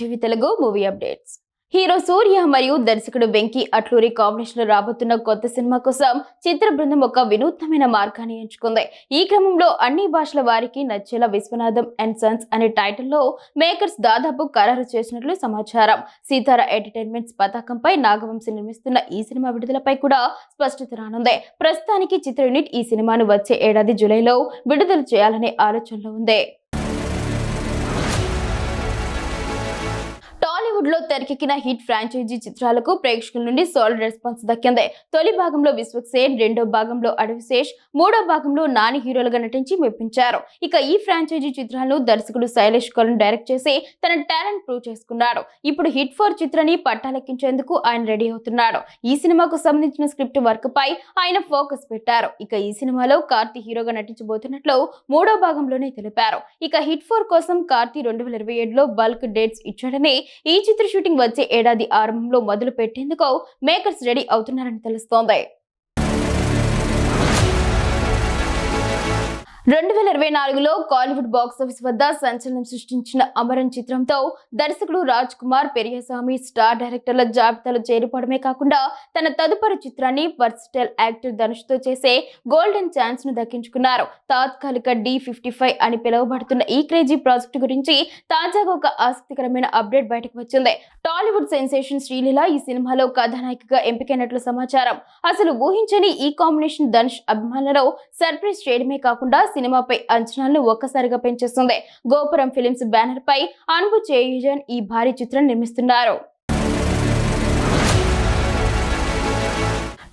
TV Telugu movie updates. Hero Suriya మరియు దర్శకుడు Venky Atluri combination లో రాబోతున్న కొత్త సినిమా కోసం చిత్ర బృందం ఒక వినూత్నమైన మార్గాన్ని ఎంచుకుంది. ఈ క్రమంలో అన్ని భాషల వారికి నచ్చేలా విశ్వనాథం అండ్ సన్స్ అనే టైటిల్లో మేకర్స్ దాదాపు ఖరారు చేసినట్లు సమాచారం. సీతారా ఎంటర్టైన్మెంట్స్ పతాకంపై నాగవంశీ నిర్మిస్తున్న ఈ సినిమా విడుదలపై కూడా స్పష్టత రానుంది. ప్రస్తుతానికి చిత్ర యూనిట్ ఈ సినిమాను వచ్చే ఏడాది జూలైలో విడుదల చేయాలనే ఆలోచనలో ఉంది. టాలీవుడ్ లో తెరకెక్కిన హిట్ ఫ్రాంచైజీ చిత్రాలకు ప్రేక్షకుల నుండి సాలిడ్ రెస్పాన్స్ దక్కింది. తొలి భాగంలో విశ్వక్ సేన్, రెండో భాగంలో అడవిశేష్, మూడో భాగంలో నాని హీరోలుగా నటించి మెప్పించారు. ఇక ఈ ఫ్రాంచైజీ చిత్రాలను దర్శకుడు శైలేష్ కరుణ్ డైరెక్ట్ చేసి తన టాలెంట్ ప్రూవ్ చేసుకున్నాడు. ఇప్పుడు హిట్ 4 చిత్రాన్ని పట్టాలెక్కించేందుకు ఆయన రెడీ అవుతున్నాడు. ఈ సినిమాకు సంబంధించిన స్క్రిప్ట్ వర్క్ పై ఆయన ఫోకస్ పెట్టారు. ఇక ఈ సినిమాలో కార్తీ హీరోగా నటించబోతున్నట్లు మూడో భాగంలోనే తెలిపారు. ఇక హిట్ 4 కోసం కార్తీ 2027లో బల్క్ డేట్స్ ఇచ్చాడని, ఈ చిత్ర షూటింగ్ వచ్చే ఏడాది ఆరంభంలో మొదలు పెట్టేందుకు మేకర్స్ రెడీ అవుతున్నారని తెలుస్తోంది. 2024లో కాలీవుడ్ బాక్సాఫీస్ వద్ద సంచలనం సృష్టించిన అమరన్ చిత్రంతో దర్శకుడు రాజ్ కుమార్ పెరియస్వామి స్టార్ డైరెక్టర్ల జాబితాలో చేరిపోవడమే కాకుండా తన తదుపరి చిత్రాన్ని వర్సిటైల్ యాక్టర్ ధనుష్తో చేసే గోల్డెన్ ఛాన్స్ ను దక్కించుకున్నారు. తాత్కాలిక D55 అని పిలువబడుతున్న ఈ క్రేజీ ప్రాజెక్టు గురించి తాజాగా ఒక ఆసక్తికరమైన అప్డేట్ బయటకు వచ్చింది. టాలీవుడ్ సెన్సేషన్ శ్రీలీల ఈ సినిమాలో కథానాయికగా ఎంపికైనట్లు సమాచారం. అసలు ఊహించని ఈ కాంబినేషన్ ధనుష్ అభిమానులను సర్ప్రైజ్ చేయడమే కాకుండా సినిమాపై అంచనాలను ఒక్కసారిగా పెంచేస్తుంది. గోపురం ఫిలిమ్స్ బ్యానర్ పై అన్బు చేయుజన్ ఈ భారీ చిత్రం నిర్మిస్తున్నారు.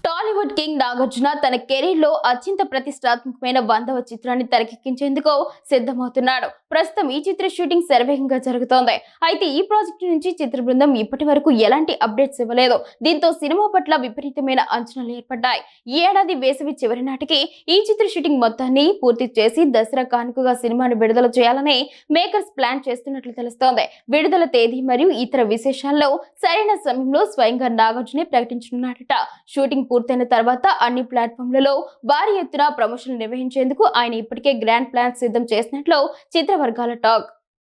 టాలీవుడ్ కింగ్ నాగార్జున తన కెరీర్ లో అత్యంత ప్రతిష్టాత్మకమైన 100వ చిత్రాన్ని తెరకెక్కించేందుకు సిద్ధమవుతున్నాడు. ప్రస్తుతం ఈ చిత్ర షూటింగ్ శరవేగంగా జరుగుతోంది. అయితే ఈ ప్రాజెక్టు నుంచి చిత్ర బృందం ఇప్పటి వరకు ఎలాంటి అప్డేట్స్ ఇవ్వలేదు. దీంతో సినిమా పట్ల విపరీతమైన అంచనాలు ఏర్పడ్డాయి. ఈ ఏడాది వేసవి చివరి నాటికి ఈ చిత్ర షూటింగ్ మొత్తాన్ని పూర్తి చేసి దసరా కానుకగా సినిమాను విడుదల చేయాలని మేకర్స్ ప్లాన్ చేస్తున్నట్లు తెలుస్తోంది. విడుదల తేదీ మరియు ఇతర విశేషాల్లో సరైన సమయంలో స్వయంగా నాగార్జునే ప్రకటించనున్నాడట. షూటింగ్ పూర్తయిన తర్వాత అన్ని ప్లాట్ఫామ్లలో భారీ ఎత్తున ప్రమోషన్లు నిర్వహించేందుకు ఆయన ఇప్పటికే గ్రాండ్ ప్లాన్స్ సిద్ధం చేసినట్లు చిత్ర వర్గాల టాక్.